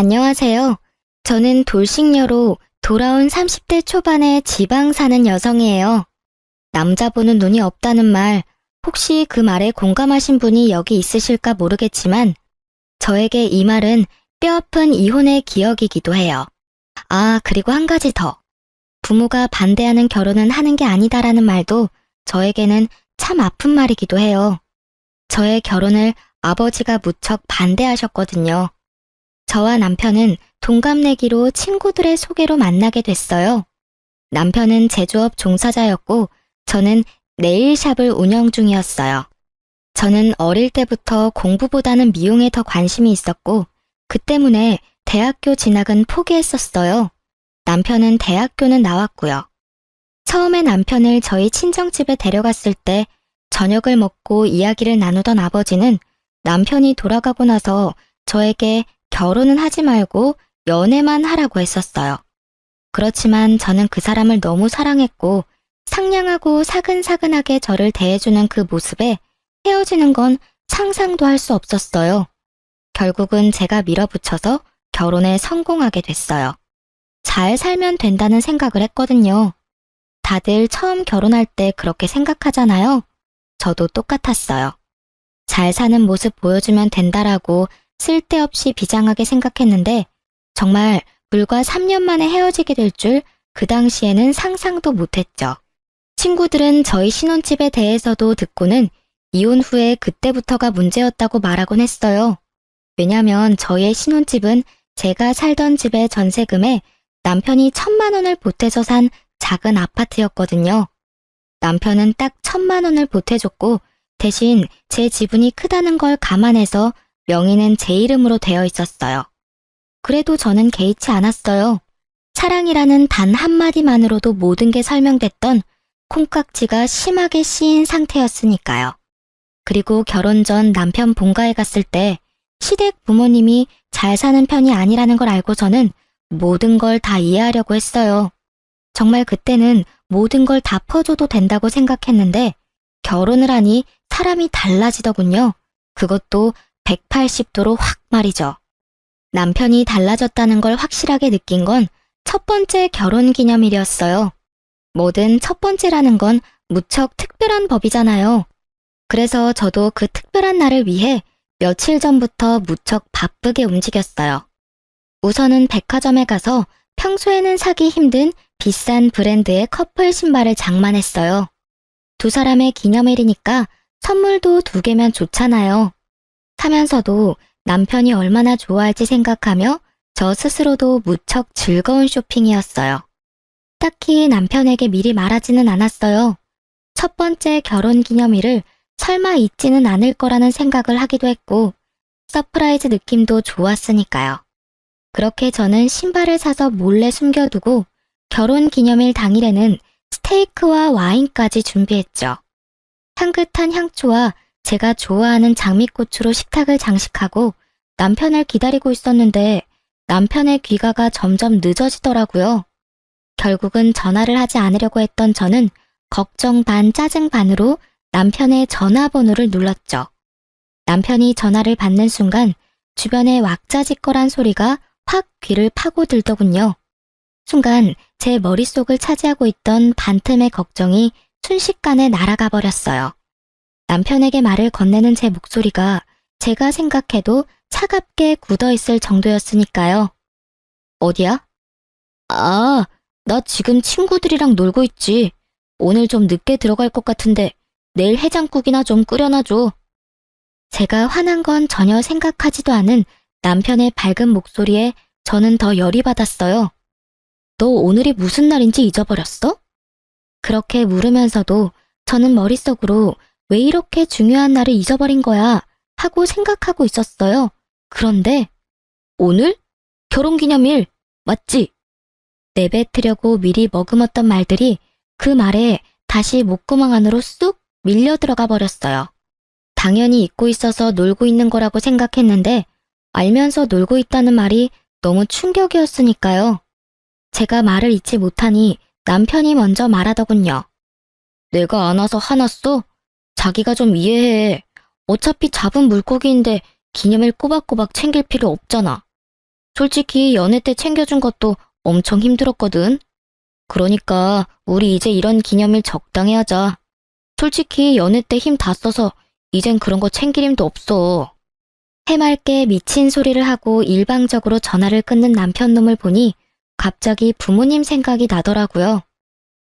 안녕하세요. 저는 돌싱녀로 돌아온 30대 초반의 지방 사는 여성이에요. 남자 보는 눈이 없다는 말, 혹시 그 말에 공감하신 분이 여기 있으실까 모르겠지만, 저에게 이 말은 뼈아픈 이혼의 기억이기도 해요. 아, 그리고 한 가지 더. 부모가 반대하는 결혼은 하는 게 아니다라는 말도 저에게는 참 아픈 말이기도 해요. 저의 결혼을 아버지가 무척 반대하셨거든요. 저와 남편은 동갑내기로 친구들의 소개로 만나게 됐어요. 남편은 제조업 종사자였고 저는 네일샵을 운영 중이었어요. 저는 어릴 때부터 공부보다는 미용에 더 관심이 있었고 그 때문에 대학교 진학은 포기했었어요. 남편은 대학교는 나왔고요. 처음에 남편을 저희 친정집에 데려갔을 때 저녁을 먹고 이야기를 나누던 아버지는 남편이 돌아가고 나서 저에게 결혼은 하지 말고 연애만 하라고 했었어요. 그렇지만 저는 그 사람을 너무 사랑했고 상냥하고 사근사근하게 저를 대해주는 그 모습에 헤어지는 건 상상도 할 수 없었어요. 결국은 제가 밀어붙여서 결혼에 성공하게 됐어요. 잘 살면 된다는 생각을 했거든요. 다들 처음 결혼할 때 그렇게 생각하잖아요. 저도 똑같았어요. 잘 사는 모습 보여주면 된다라고 쓸데없이 비장하게 생각했는데 정말 불과 3년 만에 헤어지게 될 줄 그 당시에는 상상도 못했죠. 친구들은 저희 신혼집에 대해서도 듣고는 이혼 후에 그때부터가 문제였다고 말하곤 했어요. 왜냐면 저희의 신혼집은 제가 살던 집의 전세금에 남편이 1,000만 원을 보태서 산 작은 아파트였거든요. 남편은 딱 1,000만 원을 보태줬고 대신 제 지분이 크다는 걸 감안해서 명의는 제 이름으로 되어 있었어요. 그래도 저는 개의치 않았어요. 사랑이라는 단 한마디만으로도 모든 게 설명됐던 콩깍지가 심하게 씌인 상태였으니까요. 그리고 결혼 전 남편 본가에 갔을 때 시댁 부모님이 잘 사는 편이 아니라는 걸 알고서는 모든 걸 다 이해하려고 했어요. 정말 그때는 모든 걸 다 퍼줘도 된다고 생각했는데 결혼을 하니 사람이 달라지더군요. 그것도 180도로 확 말이죠. 남편이 달라졌다는 걸 확실하게 느낀 건 첫 번째 결혼 기념일이었어요. 뭐든 첫 번째라는 건 무척 특별한 법이잖아요. 그래서 저도 그 특별한 날을 위해 며칠 전부터 무척 바쁘게 움직였어요. 우선은 백화점에 가서 평소에는 사기 힘든 비싼 브랜드의 커플 신발을 장만했어요. 두 사람의 기념일이니까 선물도 2개면 좋잖아요. 사면서도 남편이 얼마나 좋아할지 생각하며 저 스스로도 무척 즐거운 쇼핑이었어요. 딱히 남편에게 미리 말하지는 않았어요. 첫 번째 결혼 기념일을 설마 잊지는 않을 거라는 생각을 하기도 했고 서프라이즈 느낌도 좋았으니까요. 그렇게 저는 신발을 사서 몰래 숨겨두고 결혼 기념일 당일에는 스테이크와 와인까지 준비했죠. 향긋한 향초와 제가 좋아하는 장미꽃으로 식탁을 장식하고 남편을 기다리고 있었는데 남편의 귀가가 점점 늦어지더라고요. 결국은 전화를 하지 않으려고 했던 저는 걱정 반 짜증 반으로 남편의 전화번호를 눌렀죠. 남편이 전화를 받는 순간 주변에 왁자지껄한 소리가 확 귀를 파고들더군요. 순간 제 머릿속을 차지하고 있던 반틈의 걱정이 순식간에 날아가 버렸어요. 남편에게 말을 건네는 제 목소리가 제가 생각해도 차갑게 굳어있을 정도였으니까요. 어디야? 아, 나 지금 친구들이랑 놀고 있지. 오늘 좀 늦게 들어갈 것 같은데 내일 해장국이나 좀 끓여놔줘. 제가 화난 건 전혀 생각하지도 않은 남편의 밝은 목소리에 저는 더 열이 받았어요. 너 오늘이 무슨 날인지 잊어버렸어? 그렇게 물으면서도 저는 머릿속으로 왜 이렇게 중요한 날을 잊어버린 거야 하고 생각하고 있었어요. 그런데 오늘? 결혼기념일 맞지? 내뱉으려고 미리 머금었던 말들이 그 말에 다시 목구멍 안으로 쑥 밀려 들어가 버렸어요. 당연히 잊고 있어서 놀고 있는 거라고 생각했는데 알면서 놀고 있다는 말이 너무 충격이었으니까요. 제가 말을 잊지 못하니 남편이 먼저 말하더군요. 내가 안 와서 화났어? 자기가 좀 이해해. 어차피 잡은 물고기인데 기념일 꼬박꼬박 챙길 필요 없잖아. 솔직히 연애 때 챙겨준 것도 엄청 힘들었거든. 그러니까 우리 이제 이런 기념일 적당히 하자. 솔직히 연애 때 힘 다 써서 이젠 그런 거 챙길 힘도 없어. 해맑게 미친 소리를 하고 일방적으로 전화를 끊는 남편 놈을 보니 갑자기 부모님 생각이 나더라고요.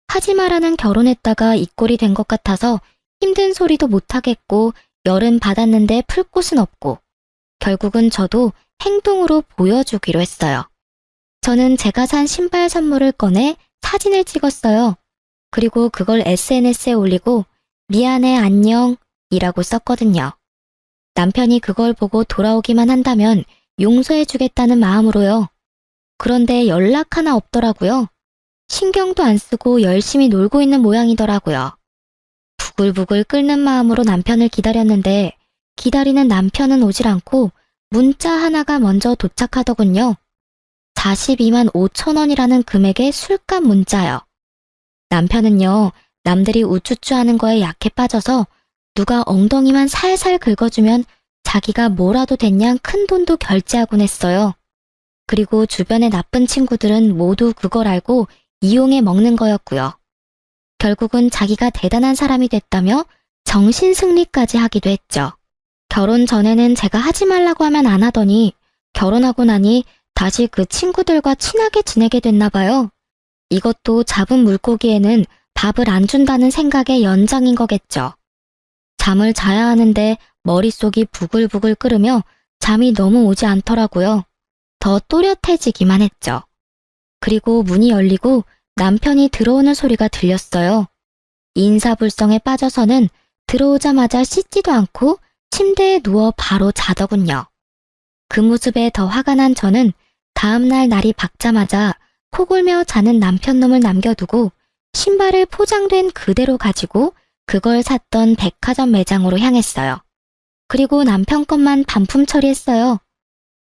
하지 마라는 결혼했다가 이 꼴이 된 것 같아서 힘든 소리도 못하겠고 열은 받았는데 풀 곳은 없고 결국은 저도 행동으로 보여주기로 했어요. 저는 제가 산 신발 선물을 꺼내 사진을 찍었어요. 그리고 그걸 SNS에 올리고 미안해 안녕 이라고 썼거든요. 남편이 그걸 보고 돌아오기만 한다면 용서해주겠다는 마음으로요. 그런데 연락 하나 없더라고요. 신경도 안 쓰고 열심히 놀고 있는 모양이더라고요. 부글부글 끓는 마음으로 남편을 기다렸는데 기다리는 남편은 오질 않고 문자 하나가 먼저 도착하더군요. 42만 5천 원이라는 금액의 술값 문자요. 남편은요, 남들이 우쭈쭈 하는 거에 약해 빠져서 누가 엉덩이만 살살 긁어주면 자기가 뭐라도 됐냥 큰 돈도 결제하곤 했어요. 그리고 주변의 나쁜 친구들은 모두 그걸 알고 이용해 먹는 거였고요. 결국은 자기가 대단한 사람이 됐다며 정신승리까지 하기도 했죠. 결혼 전에는 제가 하지 말라고 하면 안 하더니 결혼하고 나니 다시 그 친구들과 친하게 지내게 됐나 봐요. 이것도 잡은 물고기에는 밥을 안 준다는 생각의 연장인 거겠죠. 잠을 자야 하는데 머릿속이 부글부글 끓으며 잠이 너무 오지 않더라고요. 더 또렷해지기만 했죠. 그리고 문이 열리고 남편이 들어오는 소리가 들렸어요. 인사불성에 빠져서는 들어오자마자 씻지도 않고 침대에 누워 바로 자더군요. 그 모습에 더 화가 난 저는 다음날 날이 밝자마자 코골며 자는 남편 놈을 남겨두고 신발을 포장된 그대로 가지고 그걸 샀던 백화점 매장으로 향했어요. 그리고 남편 것만 반품 처리했어요.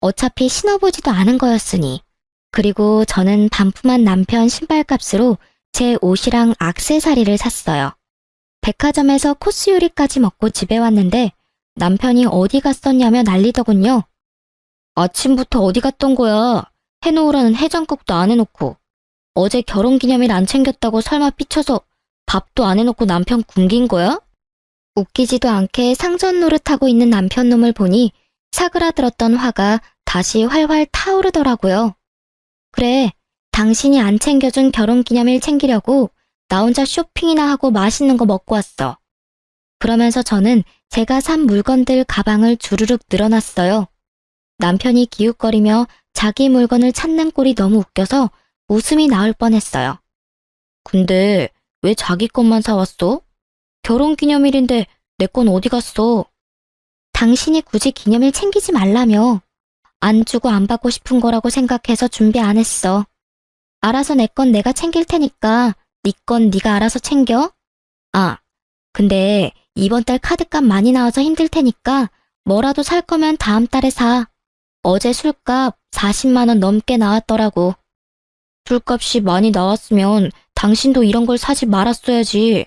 어차피 신어보지도 않은 거였으니. 그리고 저는 반품한 남편 신발값으로 제 옷이랑 액세서리를 샀어요. 백화점에서 코스 요리까지 먹고 집에 왔는데 남편이 어디 갔었냐며 난리더군요. 아침부터 어디 갔던 거야? 해놓으라는 해장국도 안 해놓고. 어제 결혼기념일 안 챙겼다고 설마 삐쳐서 밥도 안 해놓고 남편 굶긴 거야? 웃기지도 않게 상전 노릇하고 있는 남편 놈을 보니 사그라들었던 화가 다시 활활 타오르더라고요. 그래, 당신이 안 챙겨준 결혼기념일 챙기려고 나 혼자 쇼핑이나 하고 맛있는 거 먹고 왔어. 그러면서 저는 제가 산 물건들 가방을 주르륵 늘어놨어요. 남편이 기웃거리며 자기 물건을 찾는 꼴이 너무 웃겨서 웃음이 나올 뻔했어요. 근데 왜 자기 것만 사왔어? 결혼기념일인데 내 건 어디 갔어? 당신이 굳이 기념일 챙기지 말라며. 안 주고 안 받고 싶은 거라고 생각해서 준비 안 했어. 알아서 내 건 내가 챙길 테니까 네 건 네가 알아서 챙겨. 아, 근데 이번 달 카드값 많이 나와서 힘들 테니까 뭐라도 살 거면 다음 달에 사. 어제 술값 40만 원 넘게 나왔더라고. 술값이 많이 나왔으면 당신도 이런 걸 사지 말았어야지.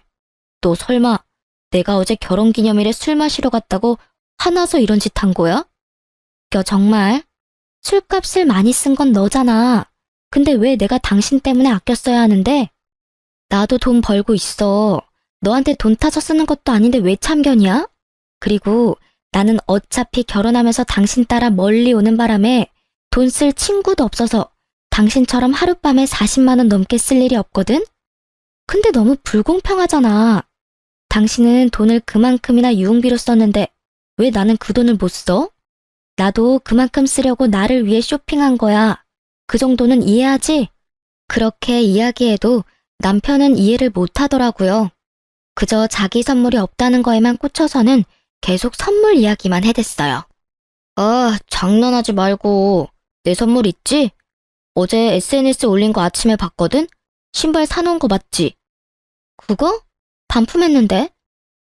너 설마 내가 어제 결혼기념일에 술 마시러 갔다고 화나서 이런 짓 한 거야? 야, 정말. 술값을 많이 쓴 건 너잖아. 근데 왜 내가 당신 때문에 아껴 써야 하는데? 나도 돈 벌고 있어. 너한테 돈 타서 쓰는 것도 아닌데 왜 참견이야? 그리고 나는 어차피 결혼하면서 당신 따라 멀리 오는 바람에 돈 쓸 친구도 없어서 당신처럼 하룻밤에 40만 원 넘게 쓸 일이 없거든? 근데 너무 불공평하잖아. 당신은 돈을 그만큼이나 유흥비로 썼는데 왜 나는 그 돈을 못 써? 나도 그만큼 쓰려고 나를 위해 쇼핑한 거야. 그 정도는 이해하지? 그렇게 이야기해도 남편은 이해를 못 하더라고요. 그저 자기 선물이 없다는 거에만 꽂혀서는 계속 선물 이야기만 해댔어요. 아, 장난하지 말고. 내 선물 있지? 어제 SNS 올린 거 아침에 봤거든? 신발 사놓은 거 맞지? 그거? 반품했는데?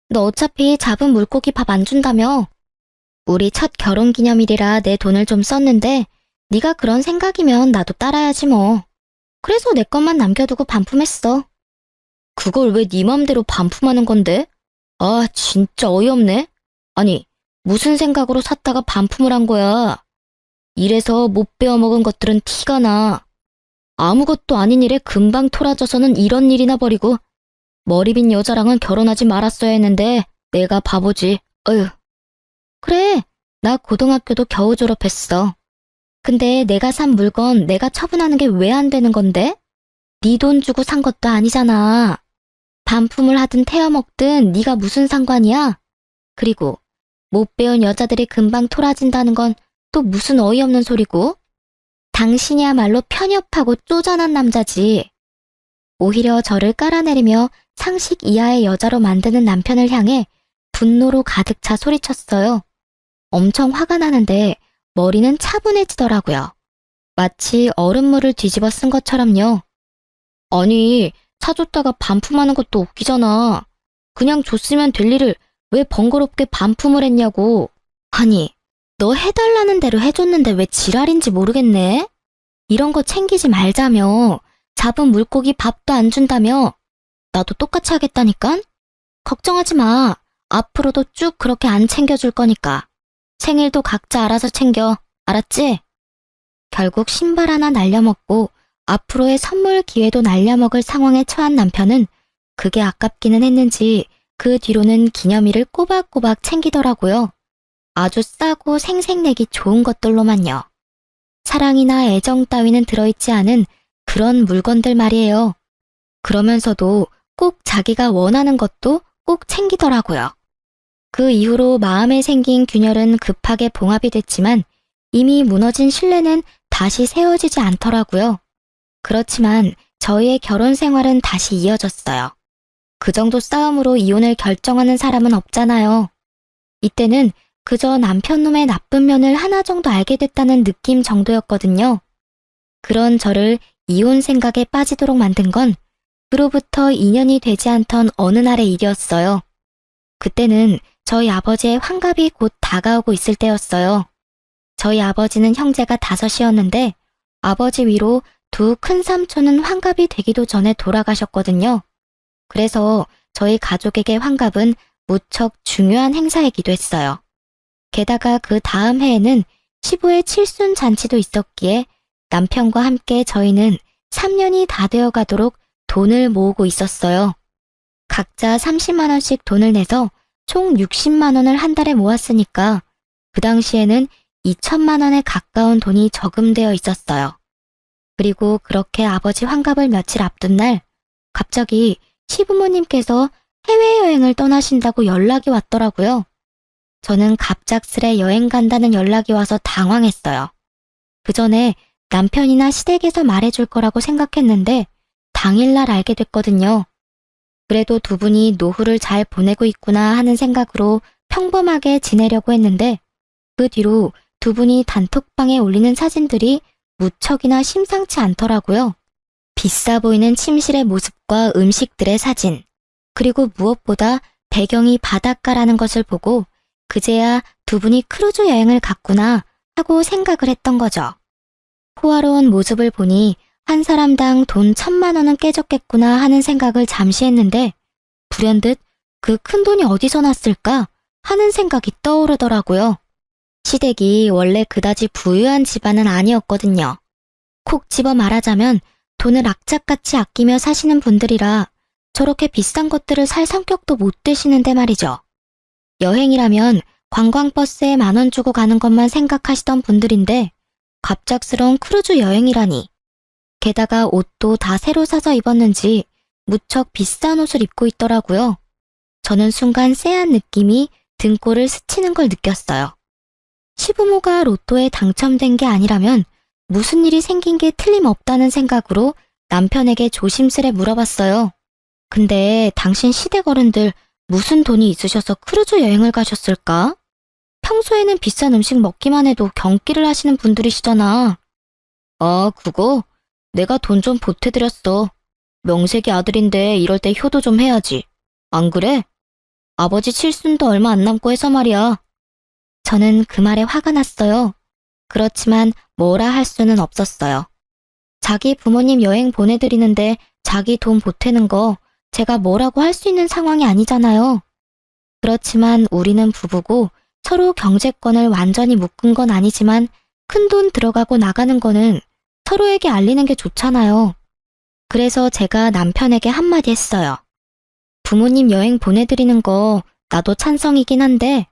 너 어차피 잡은 물고기 밥 안 준다며. 우리 첫 결혼기념일이라 내 돈을 좀 썼는데 네가 그런 생각이면 나도 따라야지 뭐. 그래서 내 것만 남겨두고 반품했어. 그걸 왜 네 맘대로 반품하는 건데? 아, 진짜 어이없네. 아니, 무슨 생각으로 샀다가 반품을 한 거야? 이래서 못 배워먹은 것들은 티가 나. 아무것도 아닌 일에 금방 토라져서는 이런 일이나 버리고 머리 빈 여자랑은 결혼하지 말았어야 했는데 내가 바보지. 어휴. 그래, 나 고등학교도 겨우 졸업했어. 근데 내가 산 물건 내가 처분하는 게 왜 안 되는 건데? 네 돈 주고 산 것도 아니잖아. 반품을 하든 태워먹든 네가 무슨 상관이야? 그리고 못 배운 여자들이 금방 토라진다는 건 또 무슨 어이없는 소리고? 당신이야말로 편협하고 쪼잔한 남자지. 오히려 저를 깔아내리며 상식 이하의 여자로 만드는 남편을 향해 분노로 가득 차 소리쳤어요. 엄청 화가 나는데 머리는 차분해지더라고요. 마치 얼음물을 뒤집어 쓴 것처럼요. 아니, 사줬다가 반품하는 것도 웃기잖아. 그냥 줬으면 될 일을 왜 번거롭게 반품을 했냐고. 아니, 너 해달라는 대로 해줬는데 왜 지랄인지 모르겠네? 이런 거 챙기지 말자며. 잡은 물고기 밥도 안 준다며. 나도 똑같이 하겠다니깐? 걱정하지 마. 앞으로도 쭉 그렇게 안 챙겨줄 거니까. 생일도 각자 알아서 챙겨. 알았지? 결국 신발 하나 날려먹고 앞으로의 선물 기회도 날려먹을 상황에 처한 남편은 그게 아깝기는 했는지 그 뒤로는 기념일을 꼬박꼬박 챙기더라고요. 아주 싸고 생색내기 좋은 것들로만요. 사랑이나 애정 따위는 들어있지 않은 그런 물건들 말이에요. 그러면서도 꼭 자기가 원하는 것도 꼭 챙기더라고요. 그 이후로 마음에 생긴 균열은 급하게 봉합이 됐지만 이미 무너진 신뢰는 다시 세워지지 않더라고요. 그렇지만 저희의 결혼 생활은 다시 이어졌어요. 그 정도 싸움으로 이혼을 결정하는 사람은 없잖아요. 이때는 그저 남편 놈의 나쁜 면을 하나 정도 알게 됐다는 느낌 정도였거든요. 그런 저를 이혼 생각에 빠지도록 만든 건 그로부터 2년이 되지 않던 어느 날의 일이었어요. 그때는 저희 아버지의 환갑이 곧 다가오고 있을 때였어요. 저희 아버지는 형제가 5이었는데 아버지 위로 두 큰 삼촌은 환갑이 되기도 전에 돌아가셨거든요. 그래서 저희 가족에게 환갑은 무척 중요한 행사이기도 했어요. 게다가 그 다음 해에는 시부의 칠순 잔치도 있었기에 남편과 함께 저희는 3년이 다 되어 가도록 돈을 모으고 있었어요. 각자 30만 원씩 돈을 내서 총 60만 원을 한 달에 모았으니까 그 당시에는 2천만 원에 가까운 돈이 저금되어 있었어요. 그리고 그렇게 아버지 환갑을 며칠 앞둔 날 갑자기 시부모님께서 해외여행을 떠나신다고 연락이 왔더라고요. 저는 갑작스레 여행 간다는 연락이 와서 당황했어요. 그 전에 남편이나 시댁에서 말해줄 거라고 생각했는데 당일날 알게 됐거든요. 그래도 두 분이 노후를 잘 보내고 있구나 하는 생각으로 평범하게 지내려고 했는데 그 뒤로 두 분이 단톡방에 올리는 사진들이 무척이나 심상치 않더라고요. 비싸 보이는 침실의 모습과 음식들의 사진, 그리고 무엇보다 배경이 바닷가라는 것을 보고 그제야 두 분이 크루즈 여행을 갔구나 하고 생각을 했던 거죠. 호화로운 모습을 보니 한 사람당 돈 1,000만 원은 깨졌겠구나 하는 생각을 잠시 했는데 불현듯 그 큰 돈이 어디서 났을까 하는 생각이 떠오르더라고요. 시댁이 원래 그다지 부유한 집안은 아니었거든요. 콕 집어 말하자면 돈을 악착같이 아끼며 사시는 분들이라 저렇게 비싼 것들을 살 성격도 못 되시는데 말이죠. 여행이라면 관광버스에 10,000원 주고 가는 것만 생각하시던 분들인데 갑작스러운 크루즈 여행이라니. 게다가 옷도 다 새로 사서 입었는지 무척 비싼 옷을 입고 있더라고요. 저는 순간 쎄한 느낌이 등골을 스치는 걸 느꼈어요. 시부모가 로또에 당첨된 게 아니라면 무슨 일이 생긴 게 틀림없다는 생각으로 남편에게 조심스레 물어봤어요. 근데 당신 시댁 어른들 무슨 돈이 있으셔서 크루즈 여행을 가셨을까? 평소에는 비싼 음식 먹기만 해도 경기를 하시는 분들이시잖아. 아, 그거? 내가 돈 좀 보태드렸어. 명색이 아들인데 이럴 때 효도 좀 해야지. 안 그래? 아버지 칠순도 얼마 안 남고 해서 말이야. 저는 그 말에 화가 났어요. 그렇지만 뭐라 할 수는 없었어요. 자기 부모님 여행 보내드리는데 자기 돈 보태는 거 제가 뭐라고 할 수 있는 상황이 아니잖아요. 그렇지만 우리는 부부고 서로 경제권을 완전히 묶은 건 아니지만 큰돈 들어가고 나가는 거는 서로에게 알리는 게 좋잖아요. 그래서 제가 남편에게 한마디 했어요. 부모님 여행 보내드리는 거 나도 찬성이긴 한데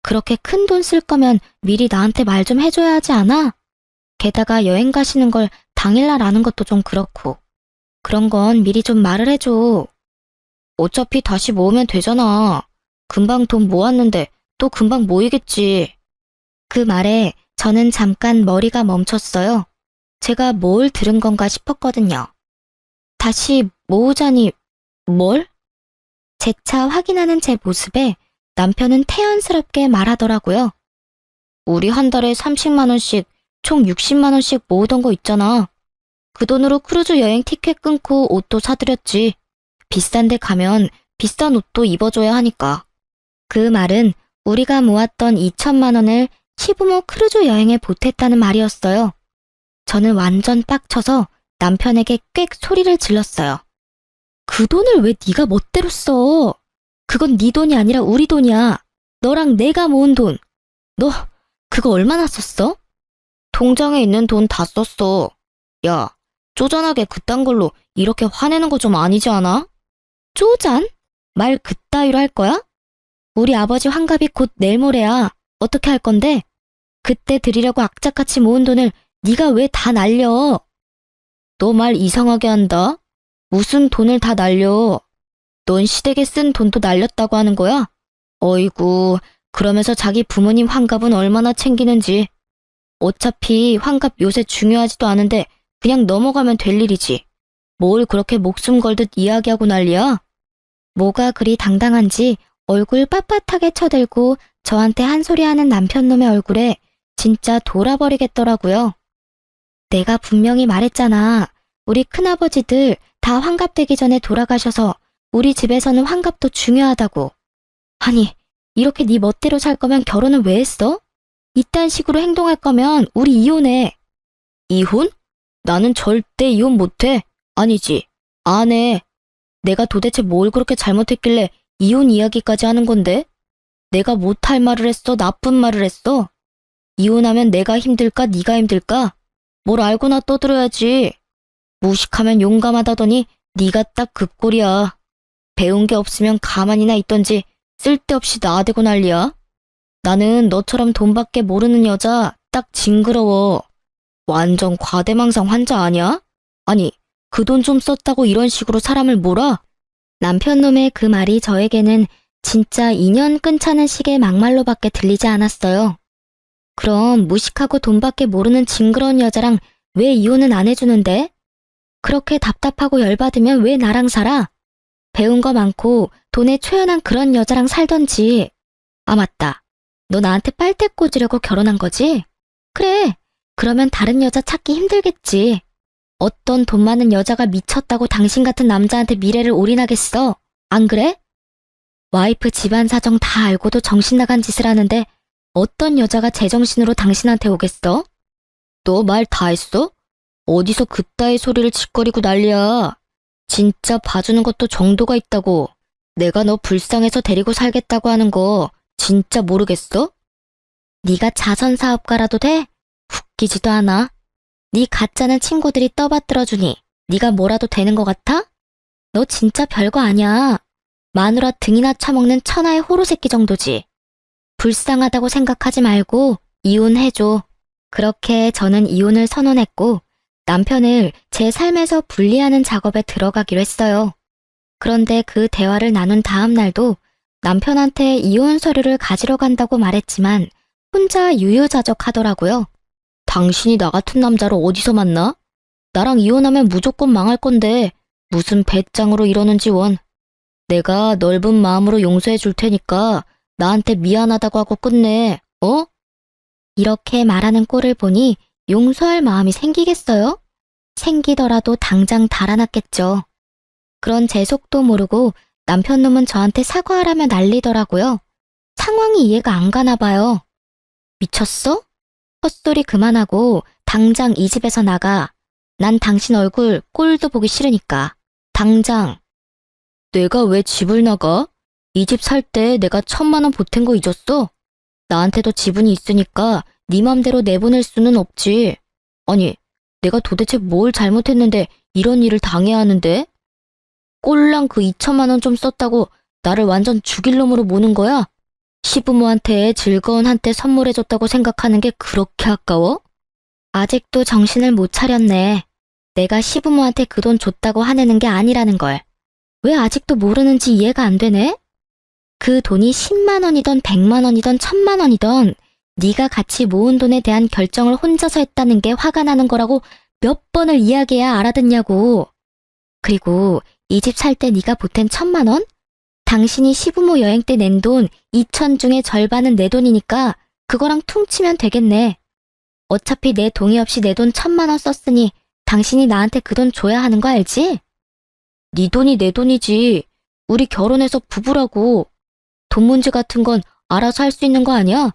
그렇게 큰 돈 쓸 거면 미리 나한테 말 좀 해줘야 하지 않아? 게다가 여행 가시는 걸 당일날 아는 것도 좀 그렇고 그런 건 미리 좀 말을 해줘. 어차피 다시 모으면 되잖아. 금방 돈 모았는데 또 금방 모이겠지. 그 말에 저는 잠깐 머리가 멈췄어요. 제가 뭘 들은 건가 싶었거든요. 다시 모으자니 뭘? 재차 확인하는 제 모습에 남편은 태연스럽게 말하더라고요. 우리 한 달에 30만 원씩 총 60만 원씩 모으던 거 있잖아. 그 돈으로 크루즈 여행 티켓 끊고 옷도 사드렸지. 비싼 데 가면 비싼 옷도 입어줘야 하니까. 그 말은 우리가 모았던 2천만 원을 시부모 크루즈 여행에 보탰다는 말이었어요. 저는 완전 빡쳐서 남편에게 꽥 소리를 질렀어요. 그 돈을 왜 네가 멋대로 써? 그건 네 돈이 아니라 우리 돈이야. 너랑 내가 모은 돈. 너 그거 얼마나 썼어? 통장에 있는 돈 다 썼어. 야, 쪼잔하게 그딴 걸로 이렇게 화내는 거 좀 아니지 않아? 쪼잔? 말 그따위로 할 거야? 우리 아버지 환갑이 곧 내일 모레야. 어떻게 할 건데? 그때 드리려고 악착같이 모은 돈을 네가 왜 다 날려? 너 말 이상하게 한다. 무슨 돈을 다 날려? 넌 시댁에 쓴 돈도 날렸다고 하는 거야? 어이구, 그러면서 자기 부모님 환갑은 얼마나 챙기는지. 어차피 환갑 요새 중요하지도 않은데 그냥 넘어가면 될 일이지. 뭘 그렇게 목숨 걸듯 이야기하고 난리야? 뭐가 그리 당당한지 얼굴 빳빳하게 쳐들고 저한테 한 소리 하는 남편놈의 얼굴에 진짜 돌아버리겠더라고요. 내가 분명히 말했잖아. 우리 큰아버지들 다 환갑되기 전에 돌아가셔서 우리 집에서는 환갑도 중요하다고. 아니, 이렇게 네 멋대로 살 거면 결혼은 왜 했어? 이딴 식으로 행동할 거면 우리 이혼해. 이혼? 나는 절대 이혼 못해. 아니지, 안 해. 내가 도대체 뭘 그렇게 잘못했길래 이혼 이야기까지 하는 건데? 내가 못할 말을 했어? 나쁜 말을 했어? 이혼하면 내가 힘들까? 네가 힘들까? 뭘 알고나 떠들어야지. 무식하면 용감하다더니 네가 딱 그 꼴이야. 배운 게 없으면 가만히나 있던지 쓸데없이 나대고 난리야. 나는 너처럼 돈밖에 모르는 여자 딱 징그러워. 완전 과대망상 환자 아니야? 아니, 그 돈 좀 썼다고 이런 식으로 사람을 몰아? 남편놈의 그 말이 저에게는 진짜 인연 끊자는 식의 막말로밖에 들리지 않았어요. 그럼 무식하고 돈밖에 모르는 징그러운 여자랑 왜 이혼은 안 해주는데? 그렇게 답답하고 열받으면 왜 나랑 살아? 배운 거 많고 돈에 초연한 그런 여자랑 살던지. 아, 맞다. 너 나한테 빨대 꽂으려고 결혼한 거지? 그래. 그러면 다른 여자 찾기 힘들겠지. 어떤 돈 많은 여자가 미쳤다고 당신 같은 남자한테 미래를 올인하겠어? 안 그래? 와이프 집안 사정 다 알고도 정신 나간 짓을 하는데 어떤 여자가 제정신으로 당신한테 오겠어? 너 말 다 했어? 어디서 그따위 소리를 짓거리고 난리야. 진짜 봐주는 것도 정도가 있다고. 내가 너 불쌍해서 데리고 살겠다고 하는 거 진짜 모르겠어? 네가 자선사업가라도 돼? 웃기지도 않아. 네 가짜는 친구들이 떠받들어주니 네가 뭐라도 되는 것 같아? 너 진짜 별거 아니야. 마누라 등이나 처먹는 천하의 호루새끼 정도지. 불쌍하다고 생각하지 말고 이혼해줘. 그렇게 저는 이혼을 선언했고 남편을 제 삶에서 분리하는 작업에 들어가기로 했어요. 그런데 그 대화를 나눈 다음 날도 남편한테 이혼 서류를 가지러 간다고 말했지만 혼자 유유자적하더라고요. 당신이 나 같은 남자를 어디서 만나? 나랑 이혼하면 무조건 망할 건데 무슨 배짱으로 이러는지 원. 내가 넓은 마음으로 용서해 줄 테니까 나한테 미안하다고 하고 끝내. 어? 이렇게 말하는 꼴을 보니 용서할 마음이 생기겠어요? 생기더라도 당장 달아났겠죠. 그런 제 속도 모르고 남편놈은 저한테 사과하라며 난리더라고요. 상황이 이해가 안 가나 봐요. 미쳤어? 헛소리 그만하고 당장 이 집에서 나가. 난 당신 얼굴 꼴도 보기 싫으니까. 당장. 내가 왜 집을 나가? 이 집 살 때 내가 1,000만 원 보탠 거 잊었어? 나한테도 지분이 있으니까 네 맘대로 내보낼 수는 없지. 아니, 내가 도대체 뭘 잘못했는데 이런 일을 당해야 하는데? 꼴랑 그 2천만 원 좀 썼다고 나를 완전 죽일 놈으로 모는 거야? 시부모한테 즐거운 한때 선물해줬다고 생각하는 게 그렇게 아까워? 아직도 정신을 못 차렸네. 내가 시부모한테 그 돈 줬다고 화내는 게 아니라는 걸. 왜 아직도 모르는지 이해가 안 되네? 그 돈이 10만 원이던 100만 원이던 1000만 원이던 네가 같이 모은 돈에 대한 결정을 혼자서 했다는 게 화가 나는 거라고 몇 번을 이야기해야 알아듣냐고. 그리고 이 집 살 때 네가 보탠 1000만 원? 당신이 시부모 여행 때 낸 돈 2천 중에 절반은 내 돈이니까 그거랑 퉁치면 되겠네. 어차피 내 동의 없이 내 돈 1000만 원 썼으니 당신이 나한테 그 돈 줘야 하는 거 알지? 네 돈이 내 돈이지. 우리 결혼해서 부부라고. 돈 문제 같은 건 알아서 할 수 있는 거 아니야?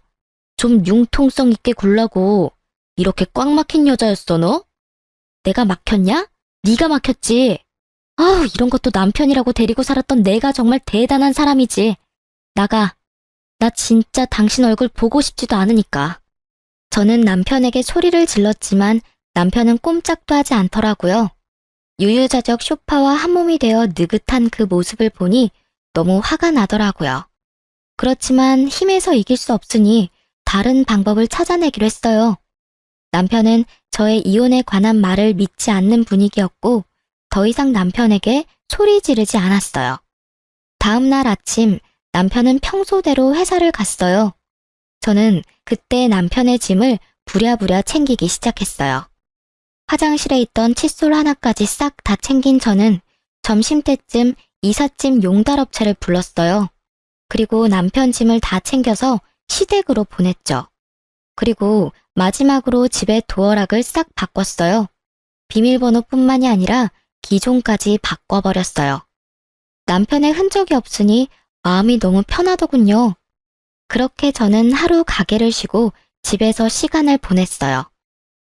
좀 융통성 있게 굴라고. 이렇게 꽉 막힌 여자였어 너? 내가 막혔냐? 네가 막혔지. 아우, 이런 것도 남편이라고 데리고 살았던 내가 정말 대단한 사람이지. 나가. 나 진짜 당신 얼굴 보고 싶지도 않으니까. 저는 남편에게 소리를 질렀지만 남편은 꼼짝도 하지 않더라고요. 유유자적 소파와 한몸이 되어 느긋한 그 모습을 보니 너무 화가 나더라고요. 그렇지만 힘에서 이길 수 없으니 다른 방법을 찾아내기로 했어요. 남편은 저의 이혼에 관한 말을 믿지 않는 분위기였고 더 이상 남편에게 소리 지르지 않았어요. 다음 날 아침 남편은 평소대로 회사를 갔어요. 저는 그때 남편의 짐을 부랴부랴 챙기기 시작했어요. 화장실에 있던 칫솔 하나까지 싹 다 챙긴 저는 점심때쯤 이삿짐 용달업체를 불렀어요. 그리고 남편 짐을 다 챙겨서 시댁으로 보냈죠. 그리고 마지막으로 집의 도어락을 싹 바꿨어요. 비밀번호뿐만이 아니라 기종까지 바꿔버렸어요. 남편의 흔적이 없으니 마음이 너무 편하더군요. 그렇게 저는 하루 가게를 쉬고 집에서 시간을 보냈어요.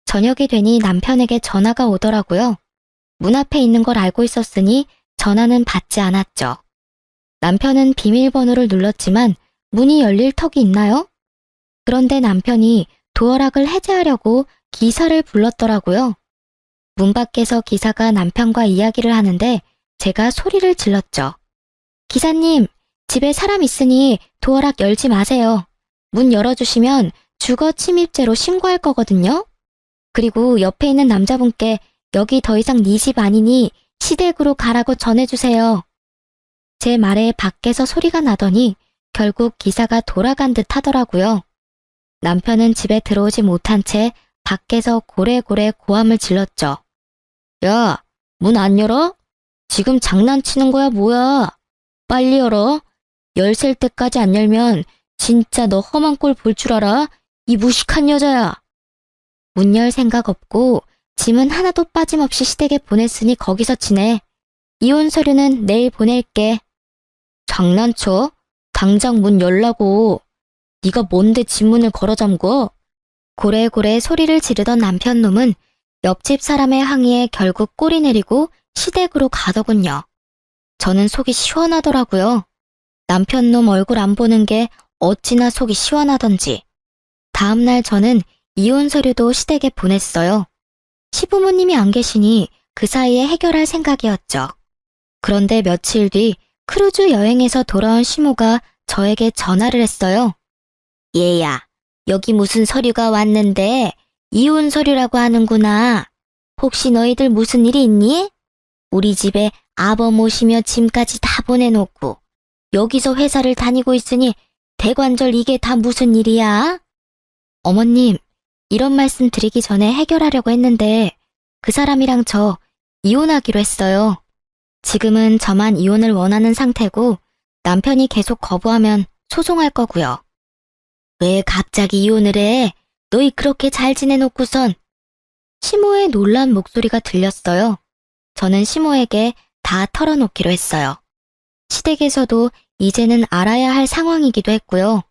저녁이 되니 남편에게 전화가 오더라고요. 문 앞에 있는 걸 알고 있었으니 전화는 받지 않았죠. 남편은 비밀번호를 눌렀지만 문이 열릴 턱이 있나요? 그런데 남편이 도어락을 해제하려고 기사를 불렀더라고요. 문 밖에서 기사가 남편과 이야기를 하는데 제가 소리를 질렀죠. 기사님, 집에 사람 있으니 도어락 열지 마세요. 문 열어주시면 주거 침입죄로 신고할 거거든요. 그리고 옆에 있는 남자분께 여기 더 이상 네 집 아니니 시댁으로 가라고 전해주세요. 제 말에 밖에서 소리가 나더니 결국 기사가 돌아간 듯 하더라고요. 남편은 집에 들어오지 못한 채 밖에서 고래고래 고함을 질렀죠. 야, 문 안 열어? 지금 장난치는 거야 뭐야? 빨리 열어. 열셀 때까지 안 열면 진짜 너 험한 꼴 볼 줄 알아? 이 무식한 여자야. 문 열 생각 없고 짐은 하나도 빠짐없이 시댁에 보냈으니 거기서 지내. 이혼 서류는 내일 보낼게. 장난쳐? 당장 문 열라고. 네가 뭔데 집 문을 걸어 잠궈? 고래고래 소리를 지르던 남편 놈은 옆집 사람의 항의에 결국 꼬리 내리고 시댁으로 가더군요. 저는 속이 시원하더라고요. 남편 놈 얼굴 안 보는 게 어찌나 속이 시원하던지. 다음날 저는 이혼 서류도 시댁에 보냈어요. 시부모님이 안 계시니 그 사이에 해결할 생각이었죠. 그런데 며칠 뒤 크루즈 여행에서 돌아온 시모가 저에게 전화를 했어요. 얘야, 여기 무슨 서류가 왔는데 이혼 서류라고 하는구나. 혹시 너희들 무슨 일이 있니? 우리 집에 아버 모시며 짐까지 다 보내놓고 여기서 회사를 다니고 있으니 대관절 이게 다 무슨 일이야? 어머님, 이런 말씀 드리기 전에 해결하려고 했는데 그 사람이랑 저 이혼하기로 했어요. 지금은 저만 이혼을 원하는 상태고 남편이 계속 거부하면 소송할 거고요. 왜 갑자기 이혼을 해? 너희 그렇게 잘 지내놓고선. 시모의 놀란 목소리가 들렸어요. 저는 시모에게 다 털어놓기로 했어요. 시댁에서도 이제는 알아야 할 상황이기도 했고요.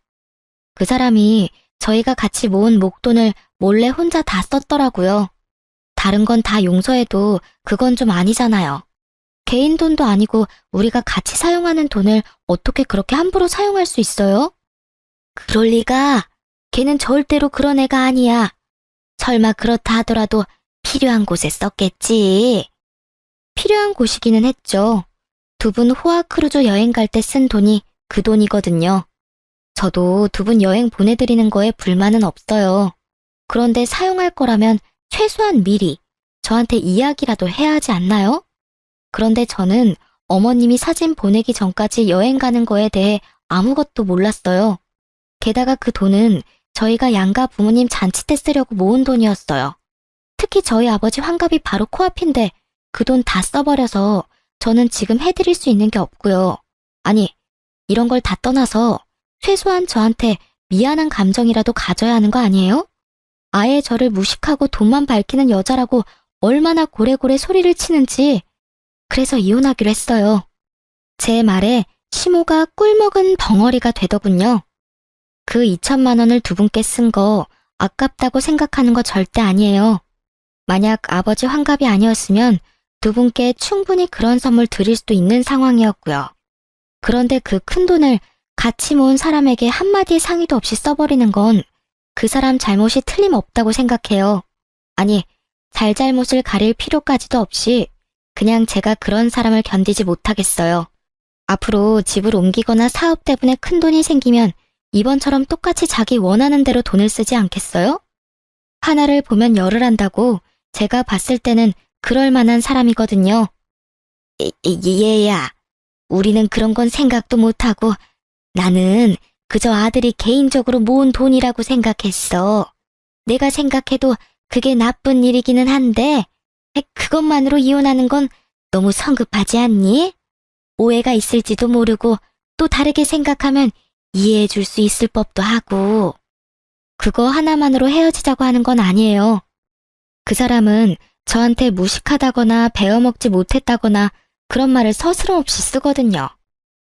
그 사람이 저희가 같이 모은 목돈을 몰래 혼자 다 썼더라고요. 다른 건 다 용서해도 그건 좀 아니잖아요. 개인 돈도 아니고 우리가 같이 사용하는 돈을 어떻게 그렇게 함부로 사용할 수 있어요? 그럴 리가. 걔는 절대로 그런 애가 아니야. 설마 그렇다 하더라도 필요한 곳에 썼겠지. 필요한 곳이기는 했죠. 두 분 호화 크루즈 여행 갈 때 쓴 돈이 그 돈이거든요. 저도 두 분 여행 보내드리는 거에 불만은 없어요. 그런데 사용할 거라면 최소한 미리 저한테 이야기라도 해야 하지 않나요? 그런데 저는 어머님이 사진 보내기 전까지 여행 가는 거에 대해 아무것도 몰랐어요. 게다가 그 돈은 저희가 양가 부모님 잔치 때 쓰려고 모은 돈이었어요. 특히 저희 아버지 환갑이 바로 코앞인데 그 돈 다 써버려서 저는 지금 해드릴 수 있는 게 없고요. 아니, 이런 걸 다 떠나서 최소한 저한테 미안한 감정이라도 가져야 하는 거 아니에요? 아예 저를 무식하고 돈만 밝히는 여자라고 얼마나 고래고래 소리를 치는지. 그래서 이혼하기로 했어요. 제 말에 시모가 꿀먹은 벙어리가 되더군요. 그 2천만 원을 두 분께 쓴 거 아깝다고 생각하는 거 절대 아니에요. 만약 아버지 환갑이 아니었으면 두 분께 충분히 그런 선물 드릴 수도 있는 상황이었고요. 그런데 그 큰 돈을 같이 모은 사람에게 한마디의 상의도 없이 써버리는 건 그 사람 잘못이 틀림없다고 생각해요. 아니, 잘잘못을 가릴 필요까지도 없이 그냥 제가 그런 사람을 견디지 못하겠어요. 앞으로 집을 옮기거나 사업 때문에 큰 돈이 생기면 이번처럼 똑같이 자기 원하는 대로 돈을 쓰지 않겠어요? 하나를 보면 열을 한다고 제가 봤을 때는 그럴 만한 사람이거든요. 얘야, 우리는 그런 건 생각도 못하고 나는 그저 아들이 개인적으로 모은 돈이라고 생각했어. 내가 생각해도 그게 나쁜 일이기는 한데 그것만으로 이혼하는 건 너무 성급하지 않니? 오해가 있을지도 모르고 또 다르게 생각하면 이해해 줄 수 있을 법도 하고. 그거 하나만으로 헤어지자고 하는 건 아니에요. 그 사람은 저한테 무식하다거나 배워먹지 못했다거나 그런 말을 서스럼없이 쓰거든요.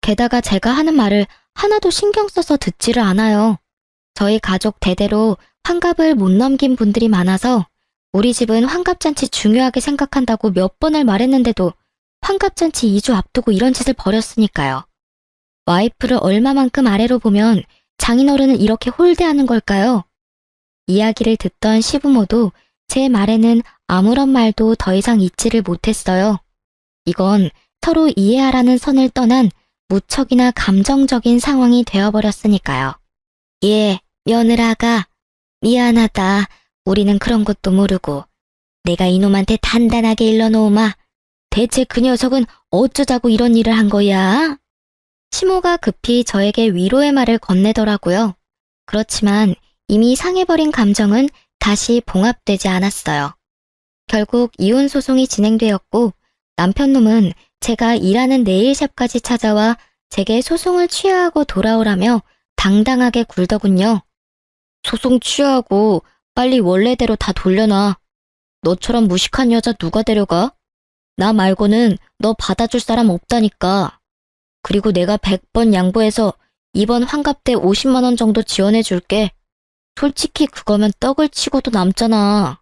게다가 제가 하는 말을 하나도 신경 써서 듣지를 않아요. 저희 가족 대대로 환갑을 못 넘긴 분들이 많아서 우리 집은 환갑잔치 중요하게 생각한다고 몇 번을 말했는데도 환갑잔치 2주 앞두고 이런 짓을 벌였으니까요. 와이프를 얼마만큼 아래로 보면 장인어른은 이렇게 홀대하는 걸까요? 이야기를 듣던 시부모도 제 말에는 아무런 말도 더 이상 잊지를 못했어요. 이건 서로 이해하라는 선을 떠난 무척이나 감정적인 상황이 되어버렸으니까요. 예, 며느라가 미안하다. 우리는 그런 것도 모르고 내가 이놈한테 단단하게 일러놓으마. 대체 그 녀석은 어쩌자고 이런 일을 한 거야? 시모가 급히 저에게 위로의 말을 건네더라고요. 그렇지만 이미 상해버린 감정은 다시 봉합되지 않았어요. 결국 이혼 소송이 진행되었고 남편놈은 제가 일하는 네일샵까지 찾아와 제게 소송을 취하하고 돌아오라며 당당하게 굴더군요. 소송 취하하고 빨리 원래대로 다 돌려놔. 너처럼 무식한 여자 누가 데려가? 나 말고는 너 받아줄 사람 없다니까. 그리고 내가 100번 양보해서 이번 환갑 때 50만 원 정도 지원해 줄게. 솔직히 그거면 떡을 치고도 남잖아.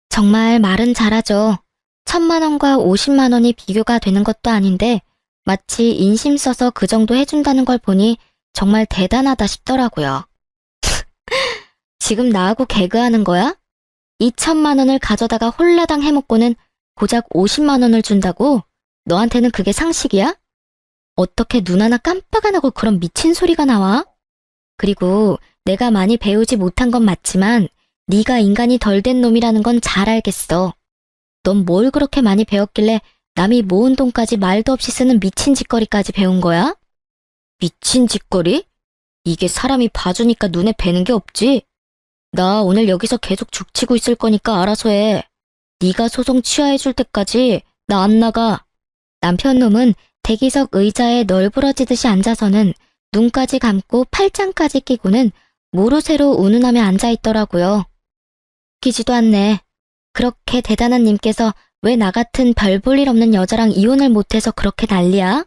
정말 말은 잘하죠. 1,000만 원과 50만 원이 비교가 되는 것도 아닌데 마치 인심 써서 그 정도 해준다는 걸 보니 정말 대단하다 싶더라고요. 지금 나하고 개그하는 거야? 2,000만 원을 가져다가 홀라당 해먹고는 고작 50만 원을 준다고? 너한테는 그게 상식이야? 어떻게 눈 하나 깜빡 안 하고 그런 미친 소리가 나와? 그리고 내가 많이 배우지 못한 건 맞지만 네가 인간이 덜 된 놈이라는 건 잘 알겠어. 넌 뭘 그렇게 많이 배웠길래 남이 모은 돈까지 말도 없이 쓰는 미친 짓거리까지 배운 거야? 미친 짓거리? 이게 사람이 봐주니까 눈에 뵈는 게 없지? 나 오늘 여기서 계속 죽치고 있을 거니까 알아서 해. 네가 소송 취하해줄 때까지 나 안 나가. 남편놈은 대기석 의자에 널브러지듯이 앉아서는 눈까지 감고 팔짱까지 끼고는 모르쇠로 운운하며 앉아있더라고요. 웃기지도 않네. 그렇게 대단한 님께서 왜 나 같은 별 볼 일 없는 여자랑 이혼을 못해서 그렇게 난리야?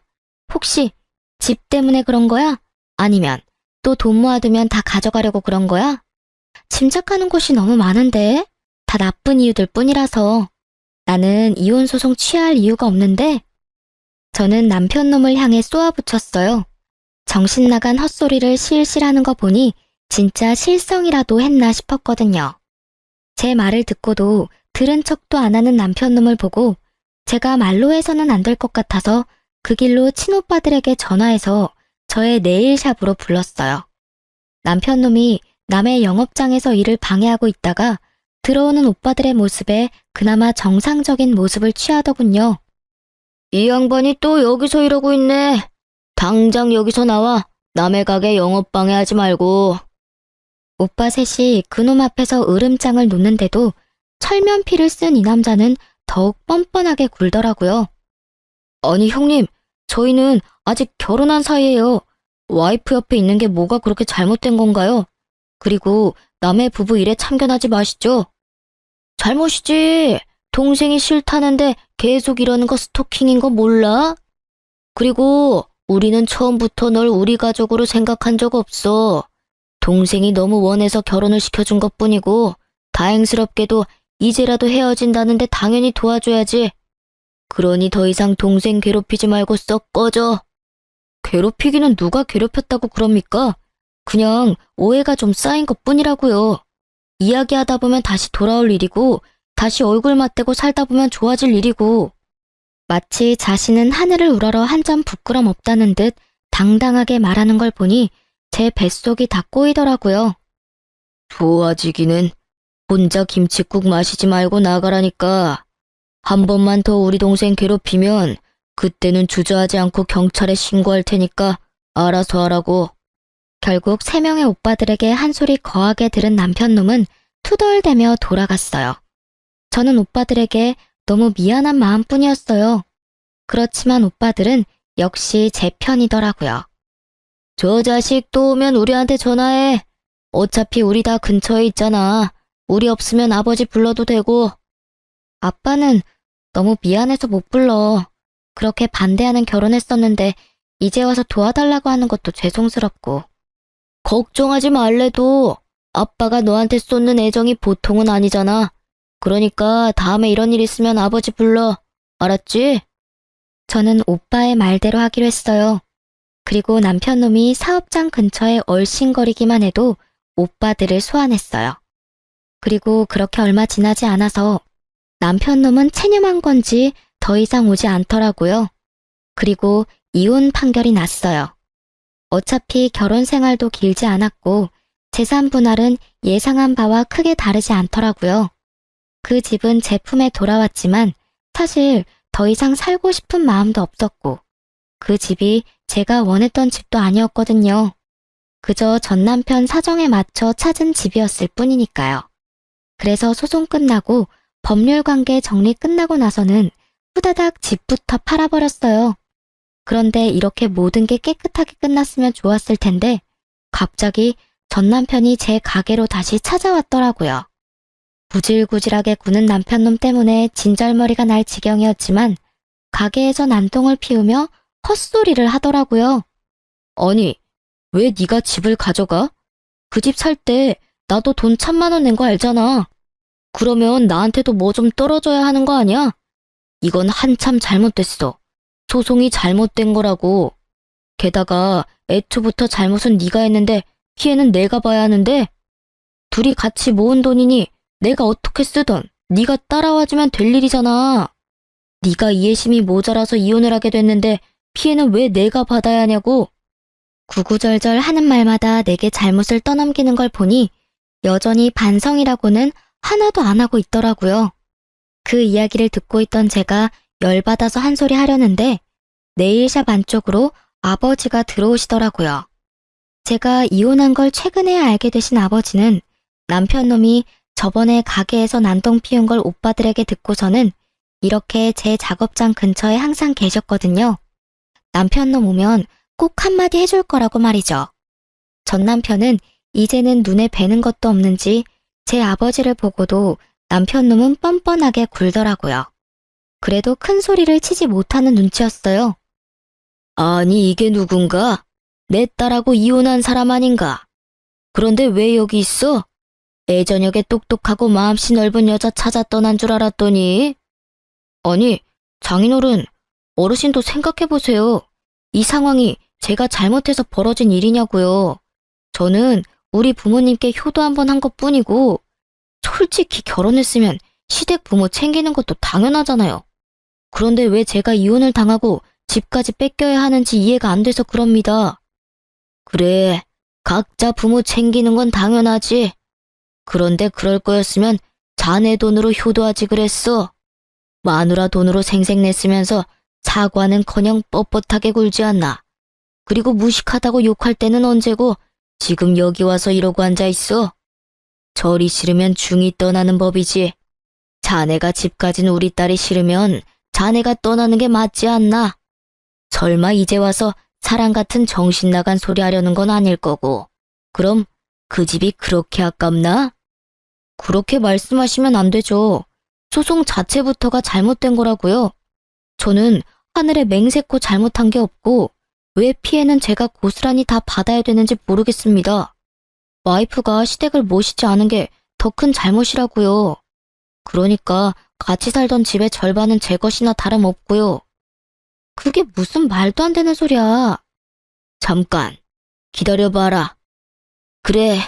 혹시 집 때문에 그런 거야? 아니면 또 돈 모아두면 다 가져가려고 그런 거야? 짐작하는 곳이 너무 많은데 다 나쁜 이유들 뿐이라서 나는 이혼 소송 취하할 이유가 없는데. 저는 남편놈을 향해 쏘아붙였어요. 정신 나간 헛소리를 실실 하는 거 보니 진짜 실성이라도 했나 싶었거든요. 제 말을 듣고도 들은 척도 안 하는 남편놈을 보고 제가 말로 해서는 안 될 것 같아서 그 길로 친오빠들에게 전화해서 저의 네일샵으로 불렀어요. 남편놈이 남의 영업장에서 일을 방해하고 있다가 들어오는 오빠들의 모습에 그나마 정상적인 모습을 취하더군요. 이 양반이 또 여기서 이러고 있네. 당장 여기서 나와. 남의 가게 영업 방해하지 말고. 오빠 셋이 그놈 앞에서 으름장을 놓는데도 철면피를 쓴 이 남자는 더욱 뻔뻔하게 굴더라고요. 아니 형님, 저희는 아직 결혼한 사이예요. 와이프 옆에 있는 게 뭐가 그렇게 잘못된 건가요? 그리고 남의 부부 일에 참견하지 마시죠. 잘못이지. 동생이 싫다는데 계속 이러는 거 스토킹인 거 몰라? 그리고 우리는 처음부터 널 우리 가족으로 생각한 적 없어. 동생이 너무 원해서 결혼을 시켜준 것뿐이고 다행스럽게도 이제라도 헤어진다는데 당연히 도와줘야지. 그러니 더 이상 동생 괴롭히지 말고 썩 꺼져. 괴롭히기는 누가 괴롭혔다고 그럽니까? 그냥 오해가 좀 쌓인 것뿐이라고요. 이야기하다 보면 다시 돌아올 일이고 다시 얼굴 맞대고 살다 보면 좋아질 일이고 마치 자신은 하늘을 우러러 한 점 부끄럼 없다는 듯 당당하게 말하는 걸 보니 제 뱃속이 다 꼬이더라고요. 좋아지기는 혼자 김칫국 마시지 말고 나가라니까. 한 번만 더 우리 동생 괴롭히면 그때는 주저하지 않고 경찰에 신고할 테니까 알아서 하라고. 결국 3명의 오빠들에게 한 소리 거하게 들은 남편놈은 투덜대며 돌아갔어요. 저는 오빠들에게 너무 미안한 마음뿐이었어요. 그렇지만 오빠들은 역시 제 편이더라고요. 저 자식 또 오면 우리한테 전화해. 어차피 우리 다 근처에 있잖아. 우리 없으면 아버지 불러도 되고. 아빠는 너무 미안해서 못 불러. 그렇게 반대하는 결혼했었는데 이제 와서 도와달라고 하는 것도 죄송스럽고. 걱정하지 말래도 아빠가 너한테 쏟는 애정이 보통은 아니잖아. 그러니까 다음에 이런 일 있으면 아버지 불러. 알았지? 저는 오빠의 말대로 하기로 했어요. 그리고 남편놈이 사업장 근처에 얼씬거리기만 해도 오빠들을 소환했어요. 그리고 그렇게 얼마 지나지 않아서 남편놈은 체념한 건지 더 이상 오지 않더라고요. 그리고 이혼 판결이 났어요. 어차피 결혼 생활도 길지 않았고 재산 분할은 예상한 바와 크게 다르지 않더라고요. 그 집은 제 품에 돌아왔지만 사실 더 이상 살고 싶은 마음도 없었고 그 집이 제가 원했던 집도 아니었거든요. 그저 전 남편 사정에 맞춰 찾은 집이었을 뿐이니까요. 그래서 소송 끝나고 법률 관계 정리 끝나고 나서는 후다닥 집부터 팔아버렸어요. 그런데 이렇게 모든 게 깨끗하게 끝났으면 좋았을 텐데 갑자기 전 남편이 제 가게로 다시 찾아왔더라고요. 구질구질하게 구는 남편놈 때문에 진절머리가 날 지경이었지만 가게에서 난동을 피우며 헛소리를 하더라고요. 아니, 왜 네가 집을 가져가? 그 집 살 때 나도 돈 1,000만 원 낸 거 알잖아. 그러면 나한테도 뭐 좀 떨어져야 하는 거 아니야? 이건 한참 잘못됐어. 소송이 잘못된 거라고. 게다가 애초부터 잘못은 네가 했는데 피해는 내가 봐야 하는데 둘이 같이 모은 돈이니 내가 어떻게 쓰던 네가 따라와주면 될 일이잖아. 네가 이해심이 모자라서 이혼을 하게 됐는데 피해는 왜 내가 받아야 하냐고. 구구절절 하는 말마다 내게 잘못을 떠넘기는 걸 보니 여전히 반성이라고는 하나도 안 하고 있더라고요. 그 이야기를 듣고 있던 제가 열받아서 한 소리 하려는데 네일샵 안쪽으로 아버지가 들어오시더라고요. 제가 이혼한 걸 최근에 알게 되신 아버지는 남편놈이 저번에 가게에서 난동 피운 걸 오빠들에게 듣고서는 이렇게 제 작업장 근처에 항상 계셨거든요. 남편놈 오면 꼭 한마디 해줄 거라고 말이죠. 전 남편은 이제는 눈에 뵈는 것도 없는지 제 아버지를 보고도 남편놈은 뻔뻔하게 굴더라고요. 그래도 큰 소리를 치지 못하는 눈치였어요. 아니 이게 누군가? 내 딸하고 이혼한 사람 아닌가? 그런데 왜 여기 있어? 애저녁에 똑똑하고 마음씨 넓은 여자 찾아 떠난 줄 알았더니. 아니 장인어른, 어르신도 생각해보세요. 이 상황이 제가 잘못해서 벌어진 일이냐고요. 저는 우리 부모님께 효도 한 번 한 것뿐이고, 솔직히 결혼했으면 시댁 부모 챙기는 것도 당연하잖아요. 그런데 왜 제가 이혼을 당하고 집까지 뺏겨야 하는지 이해가 안 돼서 그럽니다. 그래, 각자 부모 챙기는 건 당연하지. 그런데 그럴 거였으면 자네 돈으로 효도하지 그랬어. 마누라 돈으로 생색냈으면서 사과는커녕 뻣뻣하게 굴지 않나. 그리고 무식하다고 욕할 때는 언제고 지금 여기 와서 이러고 앉아있어. 절이 싫으면 중이 떠나는 법이지. 자네가 집 가진 우리 딸이 싫으면 자네가 떠나는 게 맞지 않나. 설마 이제 와서 사람 같은 정신 나간 소리 하려는 건 아닐 거고. 그럼 그 집이 그렇게 아깝나? 그렇게 말씀하시면 안 되죠. 소송 자체부터가 잘못된 거라고요. 저는 하늘에 맹세코 잘못한 게 없고 왜 피해는 제가 고스란히 다 받아야 되는지 모르겠습니다. 와이프가 시댁을 모시지 않은 게 더 큰 잘못이라고요. 그러니까 같이 살던 집의 절반은 제 것이나 다름없고요. 그게 무슨 말도 안 되는 소리야. 잠깐, 기다려봐라. 그래,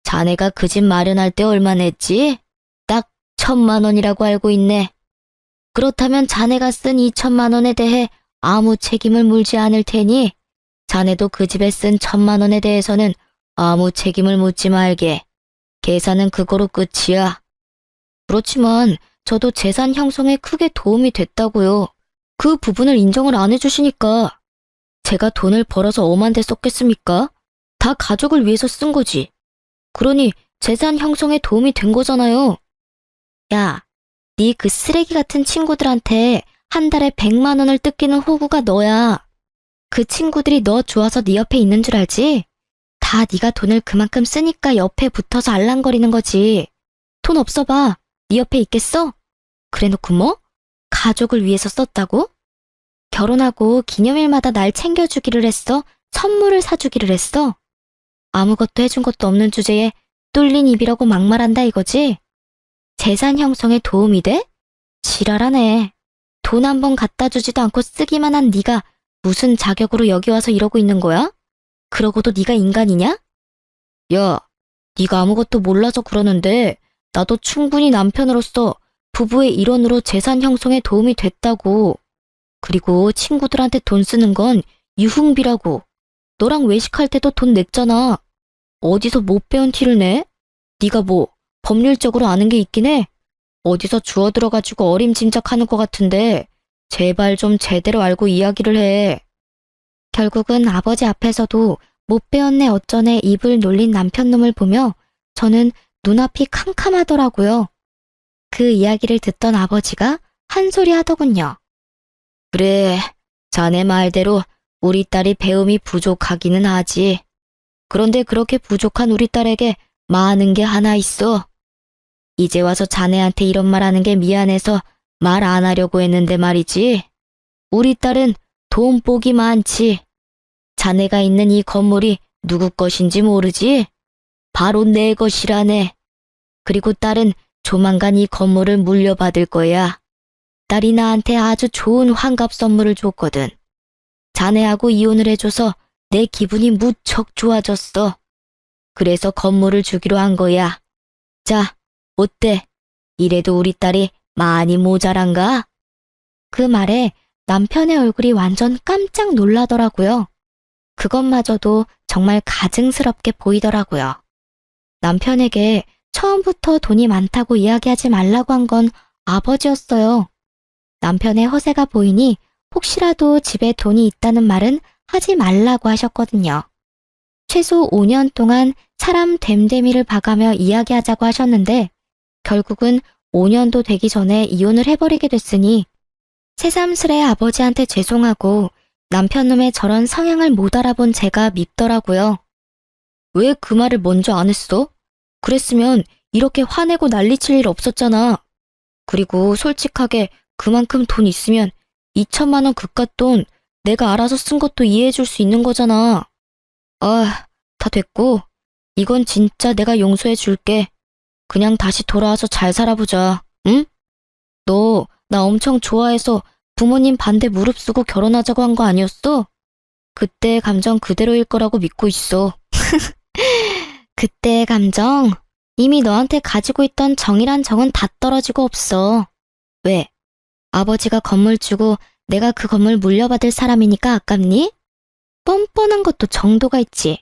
자네가 그 집 마련할 때 얼마 냈지? 딱 1,000만 원이라고 알고 있네. 그렇다면 자네가 쓴 2,000만 원에 대해 아무 책임을 물지 않을 테니 자네도 그 집에 쓴 1,000만 원에 대해서는 아무 책임을 묻지 말게. 계산은 그거로 끝이야. 그렇지만 저도 재산 형성에 크게 도움이 됐다고요. 그 부분을 인정을 안 해주시니까. 제가 돈을 벌어서 엄한 데 썼겠습니까? 다 가족을 위해서 쓴 거지. 그러니 재산 형성에 도움이 된 거잖아요. 야, 네 그 쓰레기 같은 친구들한테 한 달에 100만 원을 뜯기는 호구가 너야. 그 친구들이 너 좋아서 네 옆에 있는 줄 알지? 다 네가 돈을 그만큼 쓰니까 옆에 붙어서 알랑거리는 거지. 돈 없어 봐. 네 옆에 있겠어? 그래놓고 뭐? 가족을 위해서 썼다고? 결혼하고 기념일마다 날 챙겨주기를 했어? 선물을 사주기를 했어? 아무것도 해준 것도 없는 주제에 뚫린 입이라고 막말한다 이거지? 재산 형성에 도움이 돼? 지랄하네. 돈 한 번 갖다 주지도 않고 쓰기만 한 네가 무슨 자격으로 여기 와서 이러고 있는 거야? 그러고도 네가 인간이냐? 야, 네가 아무것도 몰라서 그러는데 나도 충분히 남편으로서 부부의 일원으로 재산 형성에 도움이 됐다고. 그리고 친구들한테 돈 쓰는 건 유흥비라고. 너랑 외식할 때도 돈 냈잖아. 어디서 못 배운 티를 내? 네가 뭐 법률적으로 아는 게 있긴 해? 어디서 주워들어가지고 어림짐작하는 것 같은데 제발 좀 제대로 알고 이야기를 해. 결국은 아버지 앞에서도 못 배웠네 어쩌네 입을 놀린 남편놈을 보며 저는 눈앞이 캄캄하더라고요. 그 이야기를 듣던 아버지가 한 소리 하더군요. 그래, 자네 말대로 우리 딸이 배움이 부족하기는 하지. 그런데 그렇게 부족한 우리 딸에게 많은 게 하나 있어. 이제 와서 자네한테 이런 말 하는 게 미안해서 말 안 하려고 했는데 말이지. 우리 딸은 돈복이 많지. 자네가 있는 이 건물이 누구 것인지 모르지? 바로 내 것이라네. 그리고 딸은 조만간 이 건물을 물려받을 거야. 딸이 나한테 아주 좋은 환갑 선물을 줬거든. 자네하고 이혼을 해줘서 내 기분이 무척 좋아졌어. 그래서 건물을 주기로 한 거야. 자, 어때? 이래도 우리 딸이 많이 모자란가? 그 말에 남편의 얼굴이 완전 깜짝 놀라더라고요. 그것마저도 정말 가증스럽게 보이더라고요. 남편에게 처음부터 돈이 많다고 이야기하지 말라고 한 건 아버지였어요. 남편의 허세가 보이니 혹시라도 집에 돈이 있다는 말은 하지 말라고 하셨거든요. 최소 5년 동안 사람 됨됨이를 봐가며 이야기하자고 하셨는데 결국은 5년도 되기 전에 이혼을 해버리게 됐으니 새삼스레 아버지한테 죄송하고 남편놈의 저런 성향을 못 알아본 제가 밉더라고요. 왜 그 말을 먼저 안 했어? 그랬으면 이렇게 화내고 난리칠 일 없었잖아. 그리고 솔직하게 그만큼 돈 있으면 2,000만 원 그깟 돈 내가 알아서 쓴 것도 이해해줄 수 있는 거잖아. 아, 다 됐고 이건 진짜 내가 용서해줄게. 그냥 다시 돌아와서 잘 살아보자. 응? 너 나 엄청 좋아해서 부모님 반대 무릅쓰고 결혼하자고 한 거 아니었어? 그때 감정 그대로일 거라고 믿고 있어. 그때의 감정, 이미 너한테 가지고 있던 정이란 정은 다 떨어지고 없어. 왜? 아버지가 건물 주고 내가 그 건물 물려받을 사람이니까 아깝니? 뻔뻔한 것도 정도가 있지.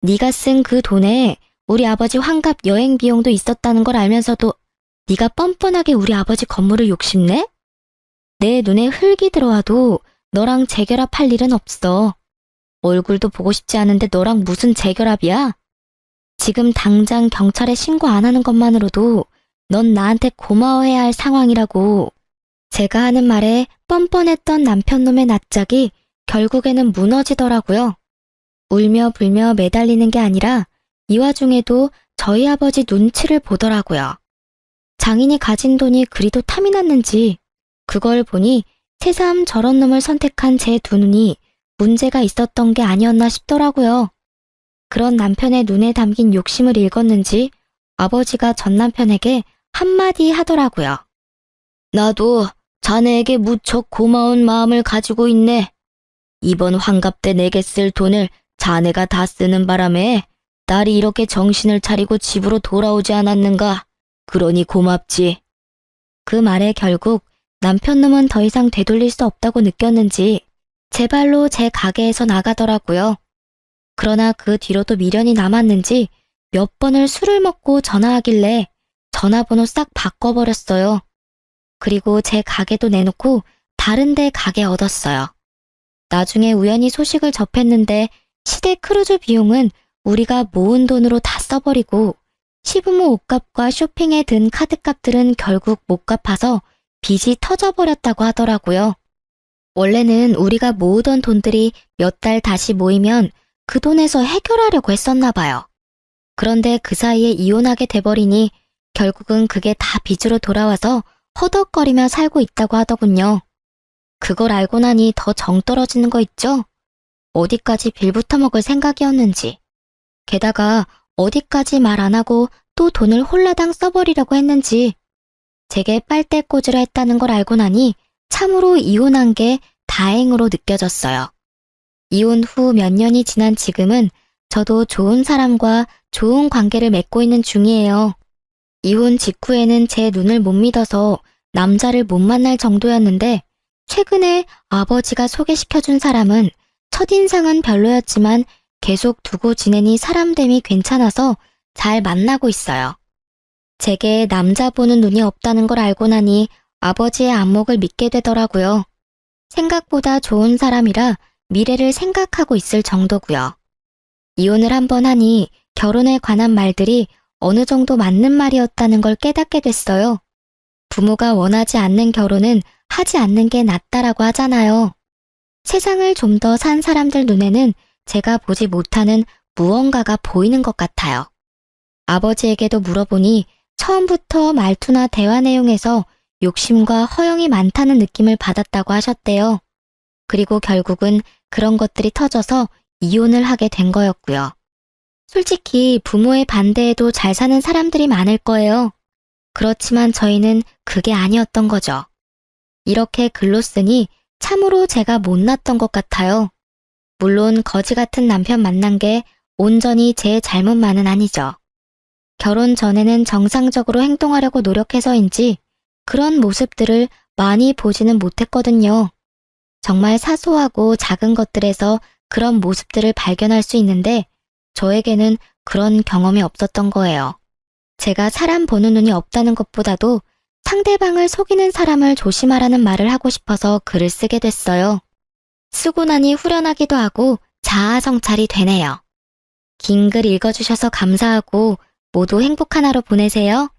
네가 쓴 그 돈에 우리 아버지 환갑 여행 비용도 있었다는 걸 알면서도 네가 뻔뻔하게 우리 아버지 건물을 욕심내? 내 눈에 흙이 들어와도 너랑 재결합할 일은 없어. 얼굴도 보고 싶지 않은데 너랑 무슨 재결합이야? 지금 당장 경찰에 신고 안 하는 것만으로도 넌 나한테 고마워해야 할 상황이라고. 제가 하는 말에 뻔뻔했던 남편놈의 낯짝이 결국에는 무너지더라고요. 울며 불며 매달리는 게 아니라 이 와중에도 저희 아버지 눈치를 보더라고요. 장인이 가진 돈이 그리도 탐이 났는지 그걸 보니 새삼 저런 놈을 선택한 제 두 눈이 문제가 있었던 게 아니었나 싶더라고요. 그런 남편의 눈에 담긴 욕심을 읽었는지 아버지가 전 남편에게 한마디 하더라고요. 나도 자네에게 무척 고마운 마음을 가지고 있네. 이번 환갑 때 내게 쓸 돈을 자네가 다 쓰는 바람에 딸이 이렇게 정신을 차리고 집으로 돌아오지 않았는가. 그러니 고맙지. 그 말에 결국 남편놈은 더 이상 되돌릴 수 없다고 느꼈는지 제 발로 제 가게에서 나가더라고요. 그러나 그 뒤로도 미련이 남았는지 몇 번을 술을 먹고 전화하길래 전화번호 싹 바꿔버렸어요. 그리고 제 가게도 내놓고 다른 데 가게 얻었어요. 나중에 우연히 소식을 접했는데 시댁 크루즈 비용은 우리가 모은 돈으로 다 써버리고 시부모 옷값과 쇼핑에 든 카드값들은 결국 못 갚아서 빚이 터져버렸다고 하더라고요. 원래는 우리가 모으던 돈들이 몇 달 다시 모이면 그 돈에서 해결하려고 했었나 봐요. 그런데 그 사이에 이혼하게 돼버리니 결국은 그게 다 빚으로 돌아와서 허덕거리며 살고 있다고 하더군요. 그걸 알고 나니 더 정 떨어지는 거 있죠? 어디까지 빌부터 먹을 생각이었는지. 게다가 어디까지 말 안 하고 또 돈을 홀라당 써버리려고 했는지. 제게 빨대 꽂으려 했다는 걸 알고 나니 참으로 이혼한 게 다행으로 느껴졌어요. 이혼 후 몇 년이 지난 지금은 저도 좋은 사람과 좋은 관계를 맺고 있는 중이에요. 이혼 직후에는 제 눈을 못 믿어서 남자를 못 만날 정도였는데 최근에 아버지가 소개시켜준 사람은 첫인상은 별로였지만 계속 두고 지내니 사람됨이 괜찮아서 잘 만나고 있어요. 제게 남자 보는 눈이 없다는 걸 알고 나니 아버지의 안목을 믿게 되더라고요. 생각보다 좋은 사람이라 미래를 생각하고 있을 정도고요. 이혼을 한번 하니 결혼에 관한 말들이 어느 정도 맞는 말이었다는 걸 깨닫게 됐어요. 부모가 원하지 않는 결혼은 하지 않는 게 낫다라고 하잖아요. 세상을 좀 더 산 사람들 눈에는 제가 보지 못하는 무언가가 보이는 것 같아요. 아버지에게도 물어보니 처음부터 말투나 대화 내용에서 욕심과 허영이 많다는 느낌을 받았다고 하셨대요. 그리고 결국은 그런 것들이 터져서 이혼을 하게 된 거였고요. 솔직히 부모의 반대에도 잘 사는 사람들이 많을 거예요. 그렇지만 저희는 그게 아니었던 거죠. 이렇게 글로 쓰니 참으로 제가 못났던 것 같아요. 물론 거지 같은 남편 만난 게 온전히 제 잘못만은 아니죠. 결혼 전에는 정상적으로 행동하려고 노력해서인지 그런 모습들을 많이 보지는 못했거든요. 정말 사소하고 작은 것들에서 그런 모습들을 발견할 수 있는데 저에게는 그런 경험이 없었던 거예요. 제가 사람 보는 눈이 없다는 것보다도 상대방을 속이는 사람을 조심하라는 말을 하고 싶어서 글을 쓰게 됐어요. 쓰고 나니 후련하기도 하고 자아 성찰이 되네요. 긴 글 읽어주셔서 감사하고 모두 행복한 하루 보내세요.